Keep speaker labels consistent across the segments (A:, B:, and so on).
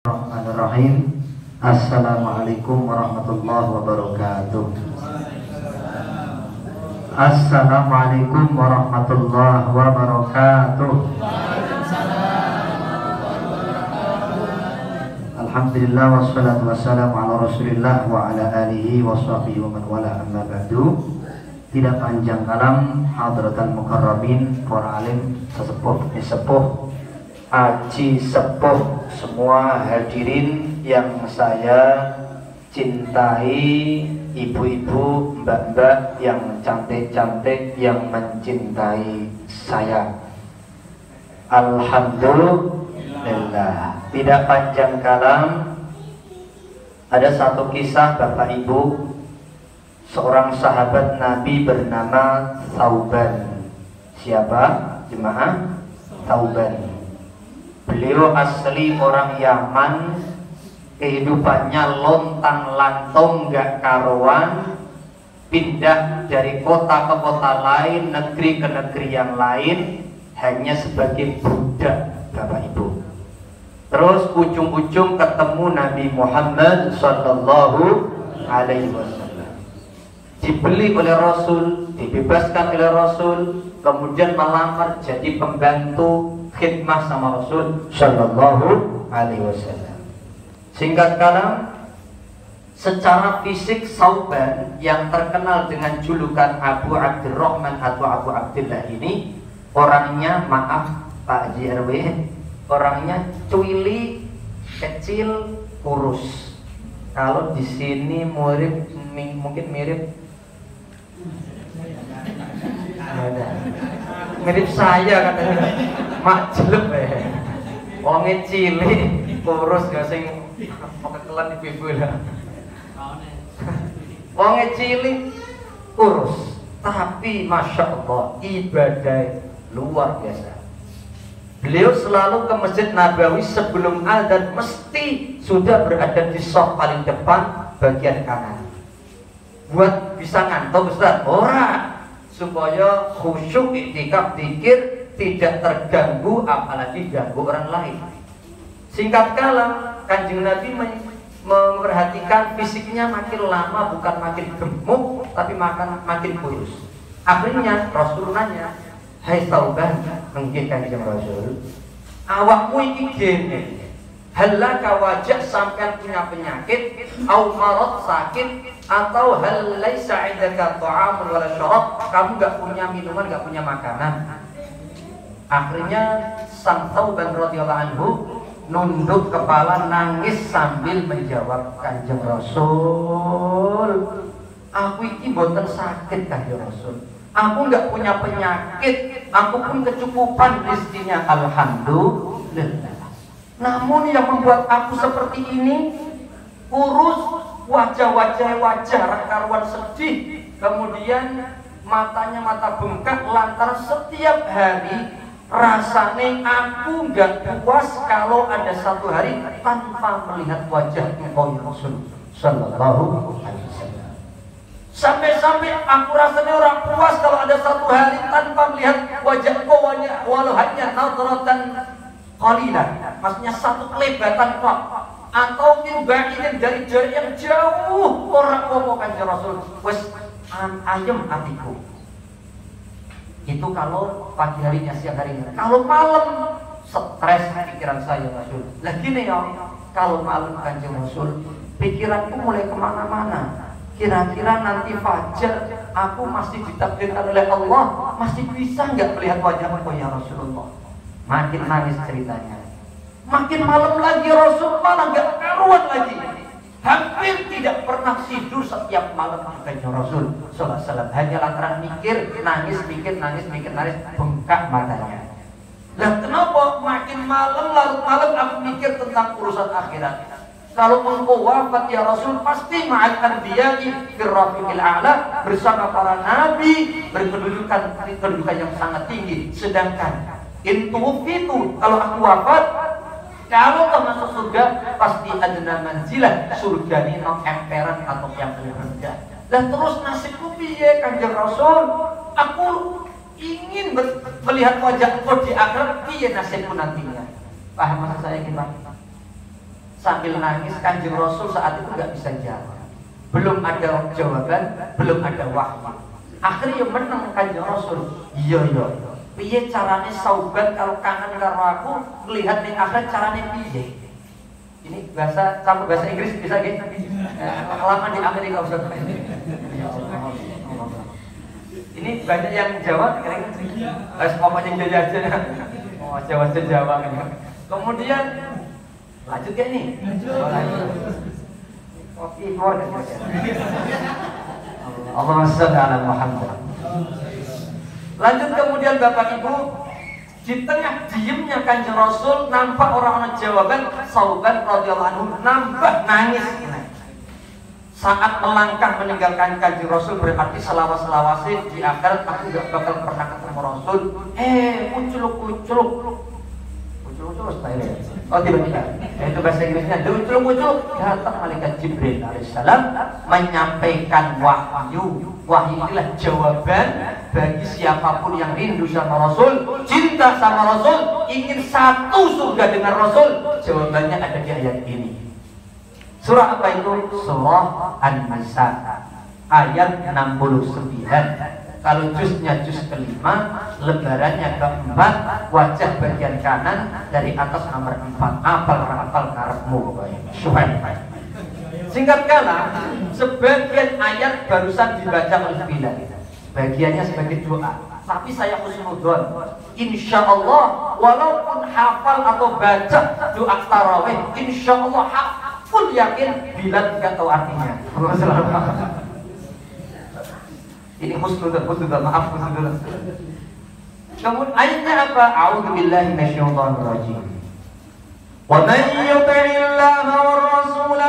A: Bismillahirrahmanirrahim. Assalamualaikum warahmatullahi wabarakatuh. Assalamualaikum warahmatullahi wabarakatuh. Alhamdulillah wassalatu wassalamu ala Rasulillah wa ala alihi wa sahbihi wa man wala, amma ba'du. Tidak panjang kalam, hadratal mukarramin, para alim, sesepuh, aji sepuh, semua hadirin yang saya cintai, ibu-ibu, mbak-mbak yang cantik-cantik yang mencintai saya. Alhamdulillah. Tidak panjang kalam, ada satu kisah Bapak Ibu. Seorang sahabat Nabi bernama Thauban. Siapa? Jemaah? Thauban. Beliau asli orang Yaman, kehidupannya lontang-lantung gak karuan, pindah dari kota ke kota lain, negeri ke negeri yang lain, hanya sebagai budak, Bapak Ibu. Terus ujung-ujung ketemu Nabi Muhammad Sallallahu Alaihi Wasallam. Dibeli oleh Rasul, dibebaskan oleh Rasul, kemudian melamar jadi pembantu khidmah sama Rasul Sallallahu Alaihi Wasallam. Singkat kata, secara fisik Thauban yang terkenal dengan julukan Abu Abdurrahman atau Abu Abdullah ini, orangnya, maaf Pak Haji RW, orangnya cuili, kecil, kurus. Kalau di sini mungkin mirip saya katanya, mak jelek wonge cilik kurus gak sing kekelan ibu lah. Wonge cilik kurus tapi masya Allah ibadah luar biasa. Beliau selalu ke Masjid Nabawi sebelum adzan mesti sudah berada di shaf paling depan bagian kanan. Buat bisa ngantuk Ustaz? Ora, supaya khusyuk iktikaf dzikir tidak terganggu apalagi ganggu orang lain. Singkat kala Kanjeng Nabi memperhatikan fisiknya makin lama bukan makin gemuk tapi makin kurus. Akhirnya Rasul nanya, "Hai Thauban," nggih Kanjeng Rasul, "awakmu iki gene, halaka wajah sampean punya penyakit, au marad sakit, atau hal laisa indaka ta'amun wala syarab, kamu enggak punya minuman, enggak punya makanan?" Akhirnya sang Thauban radhiyallahu anhu nunduk kepala nangis sambil menjawab, "Kanjeng Rasul, aku iki mboten sakit Kanjeng Rasul. Aku enggak punya penyakit, aku pun kecukupan rezekinya, alhamdulillah. Namun yang membuat aku seperti ini, kurus, wajah karuan sedih, kemudian matanya mata bengkak lantaran setiap hari rasanya aku nggak puas kalau ada satu hari tanpa melihat wajah engkau ya Rasul Sallallahu Alaihi Wasallam. Sampai-sampai aku rasanya orang puas kalau ada satu hari tanpa melihat wajah engkau, walau hanya nadratan qalilah, maksudnya satu kelebatan kok, atau ingin dari jarak yang jauh orang ngomong Kanjeng Rasul, wes ayem hatiku." Itu kalau pagi harinya, siang harinya. Kalau malam stres pikiran saya Rasul. Lah gini ya, kalau malam Kanjeng Rasul pikiranku mulai kemana-mana. Kira-kira nanti fajar aku masih ditakdirkan oleh Allah, masih bisa nggak melihat wajahmu ya Rasulullah? Makin nangis ceritanya. Makin malam lagi Rasul malah nggak karuan lagi. Hampir tidak pernah tidur setiap malam Kanjeng Rasul Sallallahu Alaihi Wasallam. Hanya lantaran mikir, nangis, bengkak matanya. Lah kenapa makin malam larut malam aku mikir tentang urusan akhirat? Kalau engkau wafat ya Rasul, pasti ma'al anbiya'i fir rafiqil a'la, bersama para nabi berkedudukan yang sangat tinggi. Sedangkan intufitu, kalau aku wafat, kalau kau masuk surga pasti adna manzilah, surga ini no emperan atau yang paling rendah. Dan terus nasibku piye Kanjeng Rasul? Aku ingin melihat wajah engkau di akhirat, piye nasibku nantinya? Paham maksud saya kita? sambil nangis. Kanjeng Rasul saat itu nggak bisa jawab, belum ada jawaban, belum ada wahyu. Akhirnya menang Kanjeng Rasul. Iya, piye carane sauban kalau kangen karo aku melihat ning akhirat carane piye? Ini bahasa campur bahasa Inggris bisa gitu. Lama di Amerika Ustaz. Ini banyak yang jawab kira-kira. Pokoknya jajan. Oh, Jawa kan. Kemudian lanjut ya nih. Oke, keluar kan. Allahumma shalli ala Muhammad. Lanjut kemudian Bapak Ibu, di tengah diemnya Kanjeng Rasul nampak orang-orang jawaban. Sauban radhiyallahu anhu nampak nangis. Saat melangkah meninggalkan Kanjeng Rasul berarti selawas-selawasi di akhirat aku gak bakal pernah ketemu Rasul. Muncul style. Oh tiba-tiba, itu bahasa Inggrisnya muncul datang malaikat Jibril alaihissalam menyampaikan wahyu. Wahyu inilah jawaban bagi siapapun yang rindu sama Rasul, cinta sama Rasul, ingin satu surga dengan Rasul. Jawabannya ada di ayat ini. Surah apa itu? Surah An-Nisa ayat 69. Kalau juznya juz kelima, lebarannya keempat, wajah bagian kanan dari atas nomor 4. Apal karepmu. Singkat kata, sebagian ayat barusan dibaca oleh Bilal. Bagiannya sebagai doa. Tapi saya husnudzon, insya Allah walaupun hafal atau baca doa tarawih, insya Allah full yakin Bilal tidak tahu artinya. Ini husnudzon, maaf husnudzon. Kemudian ayatnya apa? A'udzubillahi minasyaitonir rajim. Wa man yuti'illaha war rasul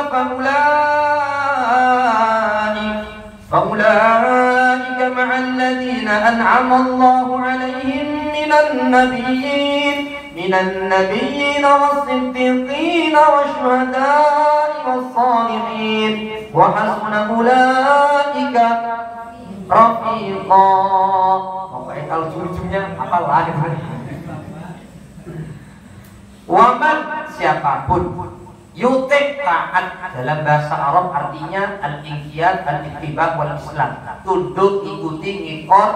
A: faulaika ma'al ladzina an'ama Allahu 'alaihim minan nabiyyin was-siddiqin wasyuhada'i was-salihin wa hasuna ulaika rafiqa. Pokoknya kalau ujungnya apalah gitu. Waman siapapun yutik taat dalam bahasa Arab artinya al-inqiyad, al-ittiba' wal islam. Tunduk, ikuti, ngikor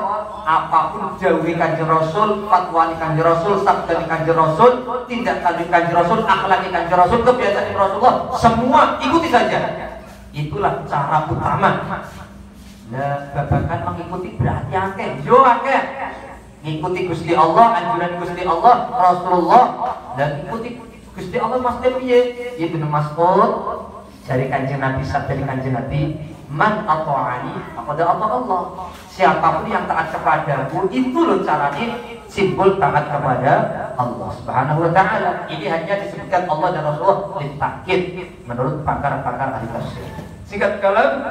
A: apapun dawuh Kanjeng Rasul, fatwa Kanjeng Rasul, sabda Kanjeng Rasul, tindak Kanjeng Rasul, akhlak Kanjeng Rasul, kebiasaan Rasulullah, semua ikuti saja. Itulah cara utama. Nah, babakan mengikuti berarti akeh. Yo akeh. Ngikuti Gusti Allah, anjuran Gusti Allah, Rasulullah. Dan ikuti Gusti Allah mesti piye? Ibnu Mas'ud dari Kanjeng Nabi, sabda dari Kanjeng Nabi, man ata'ani faqad ata Allah. Siapapun yang taat kepadaku, itu loh caranya simbol taat kepada Allah Subhanahu wa taala. Ini hanya disebutkan Allah dan Rasulullah ditakkid menurut pakar-pakar ahli tafsir. Singkat kalam,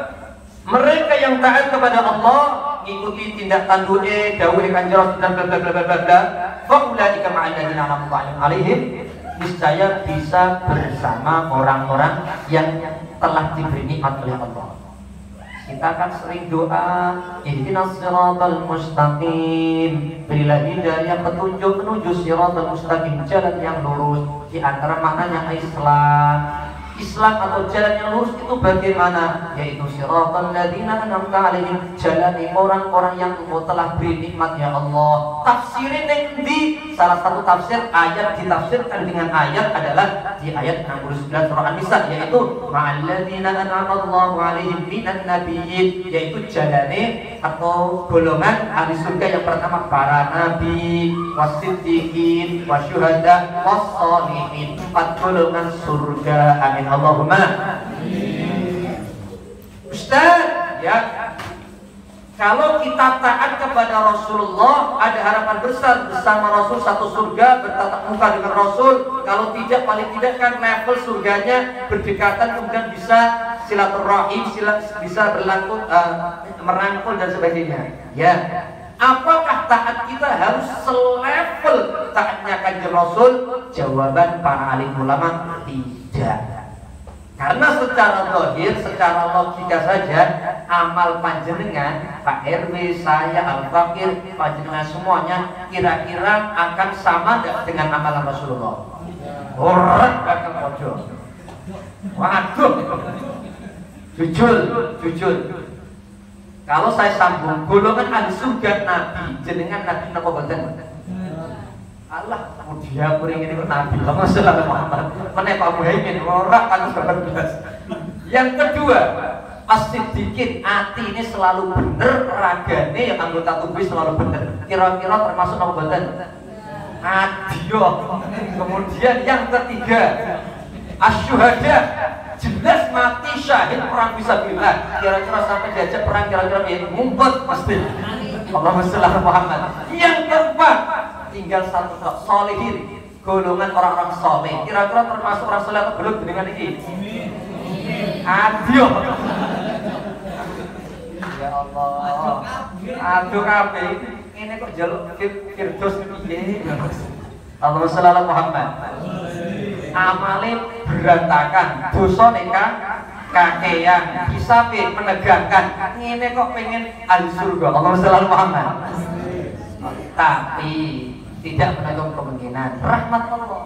A: mereka yang taat kepada Allah, ngikuti tindak tanduknya, dawuh Kanjeng Rasul dan bla bla bla bla bla, faulaika ma'al ladzina an'ama 'alaihim, niscaya bisa bersama orang-orang yang telah diberi nikmat oleh Allah. Kita kan sering doa, ihdinas siratal mustaqim, berilah hidayah petunjuk menuju siratal mustaqim, jalan yang lurus. Di antara maknanya Islam atau jalan yang lurus itu bagaimana? Yaitu siratal ladzina an'amta 'alaihim, jalan orang-orang yang Engkau telah beri nikmat ya Allah. Tafsirin yang di salah satu tafsir ayat ditafsirkan dengan ayat adalah di ayat 69 surah An-Nisa, yaitu ma'al ladzina an'ama Allahu 'alaihim minan nabiyyin, yaitu jalane atau golongan ahli surga yang pertama para nabi, wasiddiqin, wasyuhada, wassalihin. 4 golongan surga. Amin. Allahumma. Ustaz, ya, kalau kita taat kepada Rasulullah ada harapan besar bersama Rasul satu surga, bertatap muka dengan Rasul. Kalau tidak, paling tidak kan level surganya berdekatan, kemudian bisa silaturahim, bisa berlaku merangkul dan sebagainya. Ya, apakah taat kita harus selevel taatnya Kanjeng Rasul? Jawaban para alim ulama tidak. Karena secara zahir, secara logika saja, amal panjenengan, Pak RW, saya, Al-Fakir, panjenengan semuanya kira-kira akan sama dengan amalan Rasulullah. Orang akan pojok. Waduh. Jujur. Kalau saya sambung golongan ahli surga Nabi, jenengan Nabi napa boten? Allah, dia kuring ini Nabi Muhammad sallallahu alaihi wasallam. Menapa muhaimin ora kan 18. Yang kedua, pasti dikit hati ini selalu bener, ragane yang anggota tubuh selalu bener. Kira-kira termasuk napa boten? Adio. Kemudian yang ketiga, asyuhada, jelas mati syahid perang fisabilillah. Kira-kira sampai diajak perang kira-kira ngumpet pasti. Allahumma shalli ala Muhammad. Yang keempat, tinggal satu solihin, golongan orang-orang soleh. Kira-kira termasuk orang soleh atau belum dengan ini? Adio. Ya Allah. Aduh kabeh. Ini kok jaluk firdaus piye? Allahumma shalli ala Muhammad. Amale berantakan, dosa neka kakean, hisabe menegangkan. Ngene kok pengen ahli surga. Allahumma shalli ala Muhammad. Tapi tidak menutup kemungkinan rahmat Allah.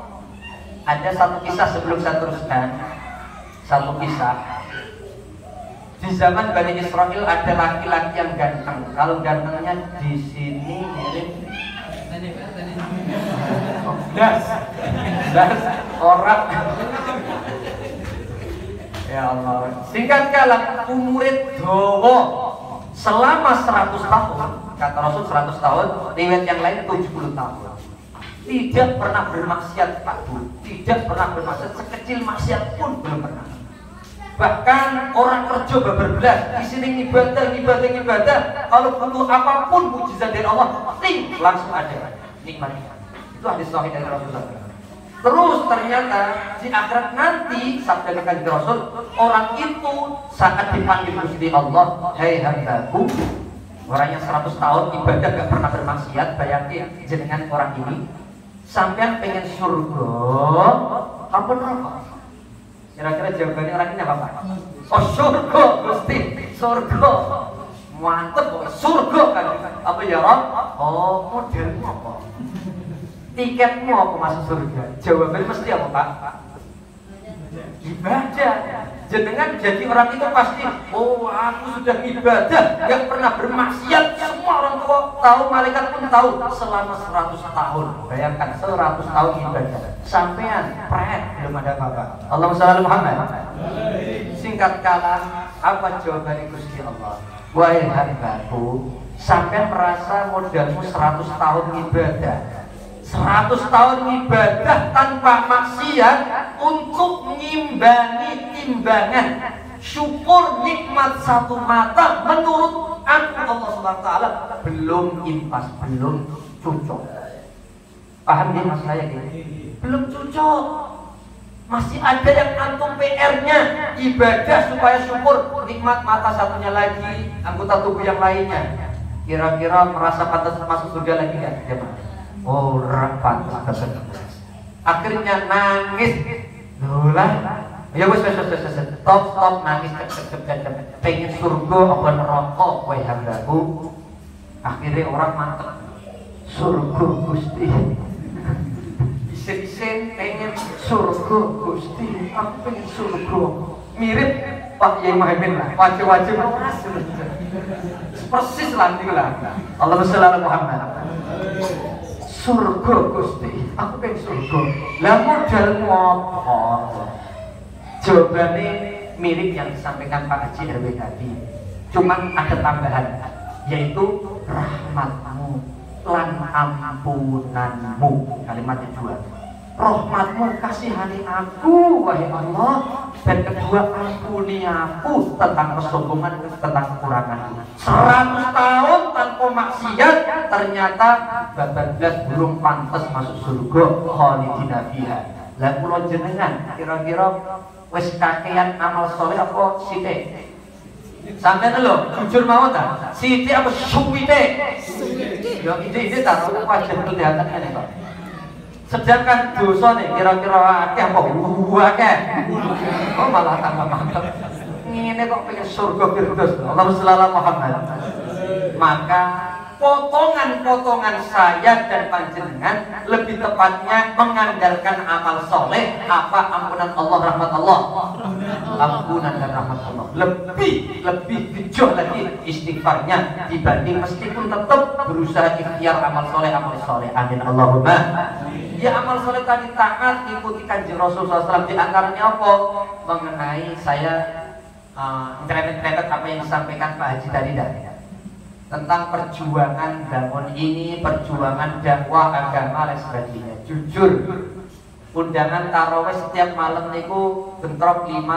A: Ada satu kisah sebelum saya teruskan. Satu kisah. Di zaman Bani Israel ada laki-laki yang ganteng. Kalau gantengnya di sini mirip das orang. Ya Allah. Singkat kala umure dawa selama 100 tahun. Kata Rasul 100 tahun, riwayat yang lain 70 tahun. Tidak pernah bermaksiat Pak Bu. Tidak pernah bermaksiat, sekecil maksiat pun belum pernah. Bahkan orang kerja berbelas di sini ibadah. Kalau butuh apapun mujizat dari Allah, langsung ada. Nikmatnya. Itu hadis sahih dari Rasulullah. Terus ternyata di akhirat nanti sabda kanjeng Rasul, orang itu saat dipanggil Gusti Allah, "Hai hambaku," orangnya 100 tahun ibadah gak pernah bermaksiat, bayangin jenengan orang ini sampean pengen surga apa neraka? Kira-kira jawabannya orang ini apa Pak? Oh surga Gusti, surga. Mantep kok, surga kan. Apa ya Rob? Oh modelmu apa? Tiketmu apa masuk surga? Jawabannya mesti apa Pak? Ibadah. Jenengan jadi orang itu pasti, oh aku sudah ibadah, gak pernah bermaksiat. Semua orang tua tahu, malaikat pun tahu. Selama 100 tahun, bayangkan 100 tahun ibadah. Sampean pret belum ada apa-apa. Allahumma shalli ala Muhammad. Singkat kala, apa jawaban Gusti Allah? Wahai hambaku, sampean merasa modalmu 100 tahun ibadah. 100 tahun ibadah tanpa maksiat untuk mengimbangi timbangan syukur nikmat satu mata menurut aku Allah SWT belum impas, belum cocok. Paham ya mas saya ini? Belum cocok. Masih ada yang antum PR-nya ibadah supaya syukur nikmat mata satunya lagi, anggota tubuh yang lainnya. Kira-kira merasa pantas masuk surga lagi kan? Oh, pantas. Akhirnya nangis. Lah. Ya wis stop nangis cep. Pengen surga apa neraka kowe hambaku. Akhirnya orang mantep. Surga Gusti. Isin pengen surga Gusti. Aku pengen surga. Mirip Pak Yai Muhammad lah. Wajib persis lah tinggal. Allahumma shalli ala Muhammad. Surga Gusti, aku pengen surga. Lah modalmu apa? Jawabannya mirip yang disampaikan Pak Haji RW tadi. Cuman ada tambahan, yaitu rahmatmu lan ampunanmu. Kalimatnya dua. Rahmatmu kasihani aku, wahai Allah. Dan kedua, ampuni aku tentang kesombongan, tentang kekuranganku. 100 tahun tanpa maksiat, ternyata 18 belum pantas masuk surga. Khalidina fiha. Lah kula jenengan kira-kira wis kakean amal soleh apa sithik? Sampeyan lho, jujur mawon ta? Sithik apa suwite? Yo ide ta wajib kelihatan ngene kok. Sedangkan dosa nih kira-kira akeh apa akeh? Oh malah tambah mantep. Ngene kok pengen surga firdaus. Allahumma shalli ala Muhammad. Maka potongan-potongan saya dan panjenengan lebih tepatnya mengandalkan amal soleh apa ampunan Allah, rahmat Allah, ampunan dan rahmat Allah lebih gejol lagi istighfarnya dibanding meskipun tetap berusaha ikhtiar amal soleh. Amin Allahumma. Ya amal soleh tadi taat ikuti kanjeng Rasul SAW, di antaranya apa? Mengenai saya nyerempet-nyerempet apa yang disampaikan Pak Haji tadi tentang perjuangan bangun ini, perjuangan dakwah agama dan sebagainya. Jujur, undangan tarawih setiap malam niku bentrok 5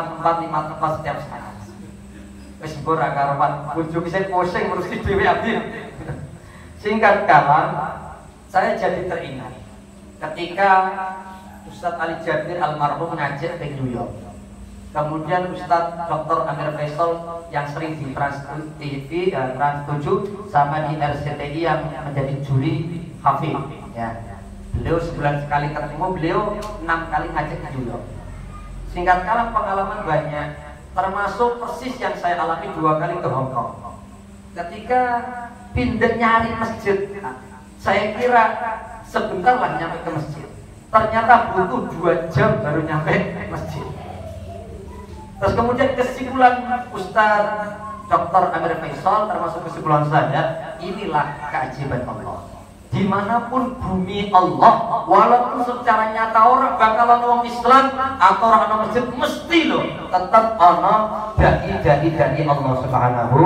A: tempat setiap saat. Wis mbur ra karuan, bojo bisa pusing ngurusi dhewe abdi. Singkat kata, saya jadi teringat ketika Ustadz Ali Jabir almarhum ngajak ke New York. Kemudian Ustadz Dr. Amir Faisal yang sering di Trans TV dan Trans 7 sama di RCTI yang menjadi juri Hafid ya. Beliau sebulan sekali ketemu, beliau 6 kali ngajak ke New York. Singkat kala pengalaman banyak, termasuk persis yang saya alami 2 kali ke Hong Kong. Ketika pindah nyari masjid, saya kira sebentar lah nyampe ke masjid. Ternyata butuh 2 jam baru nyampe masjid. Terus kemudian kesimpulan Ustaz Dr. Amir Faisal termasuk kesimpulan saya, inilah keajaiban Allah. Dimanapun bumi Allah, walaupun secara nyata orang bakalan orang Islam atau orang masjid mesti loh tetap ono dai Allah Subhanahu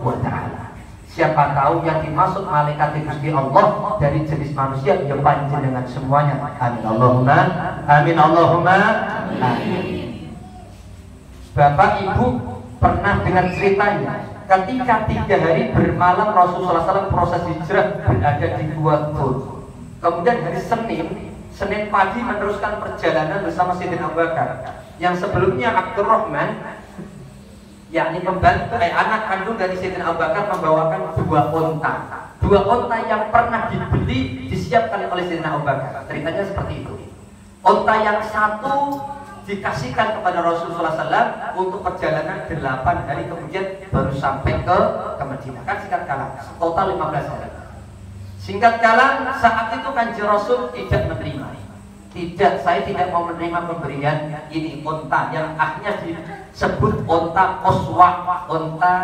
A: wa Ta'ala. Siapa tahu yang dimaksud malaikat Gusti Allah dari jenis manusia ya panjenengan semuanya. Amin Allahumma amin Allahumma amin. Bapak Ibu pernah dengar ceritanya ketika 3 hari bermalam Rasulullah SAW proses hijrah berada di Gua Thur. Kemudian hari Senin pagi meneruskan perjalanan bersama Sayyidina Abu Bakar. Yang sebelumnya Abdurrahman, yakni pembantu anak kandung dari Sayyidina Abu Bakar, membawakan 2 onta. 2 onta yang pernah dibeli disiapkan oleh Sayyidina Abu Bakar. Ceritanya seperti itu. Onta yang satu dikasihkan kepada Rasulullah SAW untuk perjalanan 8 hari kemudian baru sampai ke Madinah. Kan singkat kala, total 15 hari. Singkat kala saat itu Kanjeng Rasul tidak menerima. Saya tidak mau menerima pemberian ini onta yang akhirnya disebut onta Qaswa, onta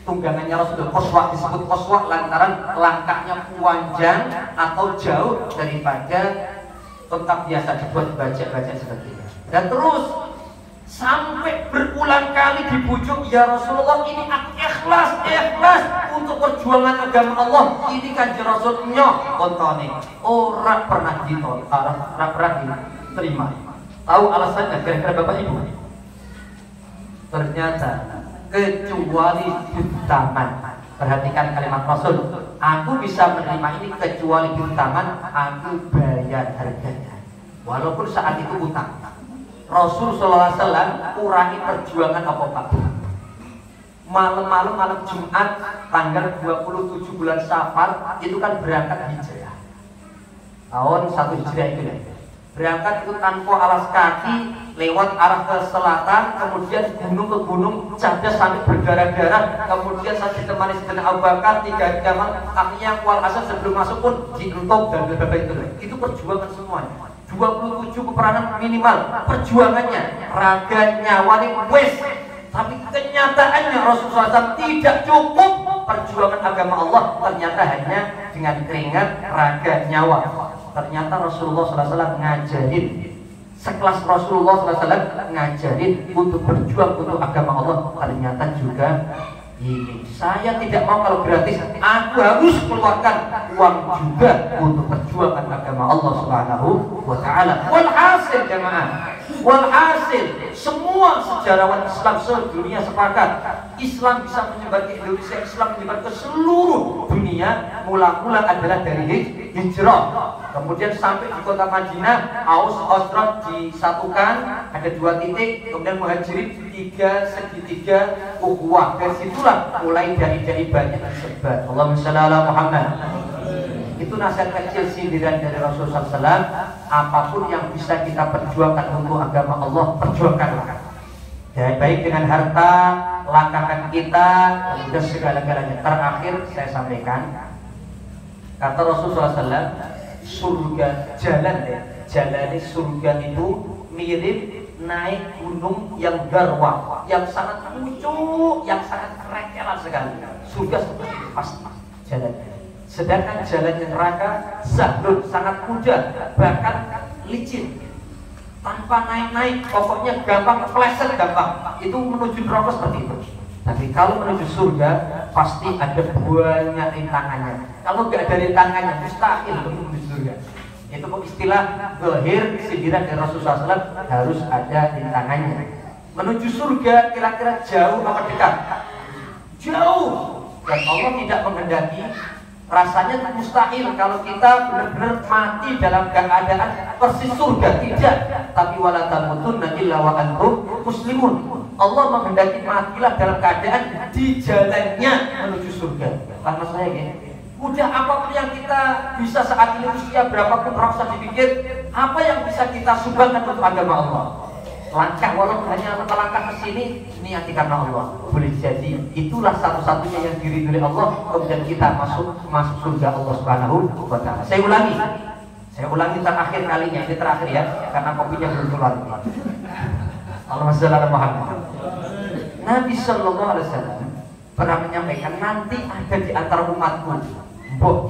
A: tunggangannya Rasulullah. Qaswa disebut Qaswa lantaran langkahnya panjang atau jauh daripada onta biasa dibuat baca-baca sebagainya. Dan terus sampai berulang kali dibujuk, ya Rasulullah ini aku ikhlas untuk perjuangan agama Allah. Ini Kanjeng Rasul nyok kontone orang pernah ditolak, orang pernah diterima. Tahu alasannya kira-kira Bapak Ibu? Ternyata kecuali taman. Perhatikan kalimat Rasul, aku bisa menerima ini kecuali di taman, aku bayar harganya. Walaupun saat itu utang. Rasul sallallahu alaihi wasallam kurangi perjuangan apa Pak? Malam Jumat tanggal 27 bulan Safar itu kan berangkat hijrah. Tahun 1 Hijriah itu ya. Berangkat itu tanpa alas kaki lewat arah ke selatan, kemudian gunung ke gunung, cadas sampai berdarah-darah, kemudian saya ditemani Sayyidina Abu Bakar 3 hari gamal, akhirnya kual asal sebelum masuk pun dientok dan berbagai itu perjuangan semuanya. 27 peperangan minimal perjuangannya, raga nyawanya wes, tapi kenyataannya Rasulullah SAW tidak cukup perjuangan agama Allah, ternyata hanya dengan keringat, raga, nyawa. Ternyata Rasulullah SAW ngajarin, sekelas Rasulullah SAW ngajarin untuk berjuang untuk agama Allah, ternyata juga ini. Saya tidak mau kalau gratis, aku harus keluarkan uang juga untuk perjuangan agama Allah Subhanahu wa Ta'ala. Walhasil jamaah, walhasil semua sejarawan Islam sedunia sepakat Islam bisa menyebar ke Indonesia, Islam menyebar ke seluruh dunia mula-mula adalah dari hijrah. Kemudian sampai di kota Madinah, Aus Khazraj disatukan, ada 2 titik, kemudian Muhajirin 3 segitiga ukhuwah. Dari situlah mulai dari banyak tersebar. Allahumma shalli ala Muhammad. Itu nasihat kecil sindiran dari Rasulullah SAW. Apapun yang bisa kita perjuangkan untuk agama Allah, perjuangkanlah. Ya, baik dengan harta, langkahkan kita, kemudian segala-galanya. Terakhir saya sampaikan, Kata Rasulullah SAW, surga jalan surga itu mirip naik gunung yang garwa, yang sangat pucuk, yang sangat kerekelan sekali. Surga seperti itu pasti jalannya. Sedangkan jalan neraka zahlun, sangat mudah, bahkan licin, tanpa naik-naik, pokoknya gampang, flasher gampang. Itu menuju neraka seperti itu. Tapi kalau menuju surga pasti ada banyak rintangannya. Kalau nggak ada rintangannya mustahil untuk menuju surga. Itu istilah zahir sindiran dari Rasulullah SAW, harus ada rintangannya. Menuju surga kira-kira jauh apa dekat? Jauh. Dan Allah tidak menghendaki. Rasanya mustahil kalau kita benar-benar mati dalam keadaan persis surga, tidak. Tapi wala tamutunna illa wa antum muslimun. Allah menghendaki matilah dalam keadaan di jalannya menuju surga. Karena saya gini, udah apapun yang kita bisa saat ini, usia berapapun, rasa dipikir apa yang bisa kita sumbangkan untuk agama Allah. Langkah walaupun hanya melangkah ke sini, niati karena Allah. Boleh jadi itulah satu-satunya yang diridhoi Allah, kemudian kita masuk surga Allah Subhanahu wa taala. Saya ulangi terakhir kalinya, ini terakhir ya, karena kopinya belum keluar. Allahumma shalli ala Muhammad. Nabi sallallahu alaihi wasallam pernah menyampaikan, nanti ada di antara umatku,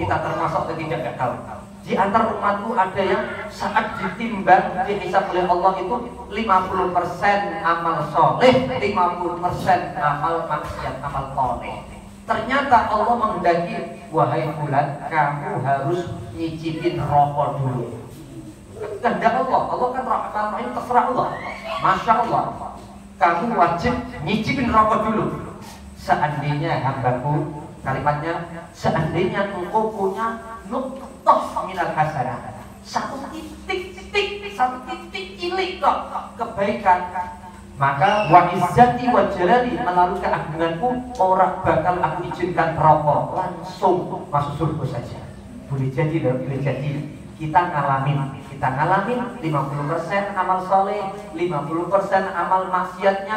A: kita termasuk atau tidak tahu. Di antara umatku ada yang saat ditimbang, dihisab oleh Allah itu 50% amal soleh, 50% amal maksiat, amal toleh. Ternyata Allah menghendaki, wahai fulan, kamu harus nyicipin rokok dulu. Kehendak Allah kan rahmat ini terserah Allah. Masya Allah, kamu wajib nyicipin rokok dulu. Seandainya hambaku, kalimatnya, seandainya engkau punya nuqtah minal hasanah, satu titik ilik kok kebaikan, maka wa izzati wa jalali, melalui keagunganku orang bakal aku izinkan rokok, langsung masuk surga saja. Boleh jadi kita ngalamin 50% amal soleh, 50% amal maksiatnya.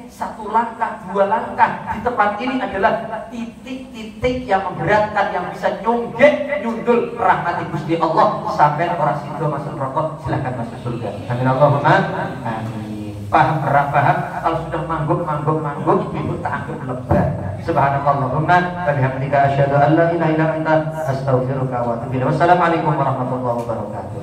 A: Satu langkah, dua langkah di tempat ini adalah titik-titik yang memberatkan, yang bisa nyundul rahmat Gusti Allah sampai orang situ masuk rokok, silahkan masuk surga. Amin Allahumma amin. Paham? Kalau sudah manggung ibu tak anggap lebar. Subhanallahumma wa bihamdika asyhadu an la ilaha illa anta astaghfiruka wa atubu ilaik. Wassalamualaikum warahmatullahi wabarakatuh.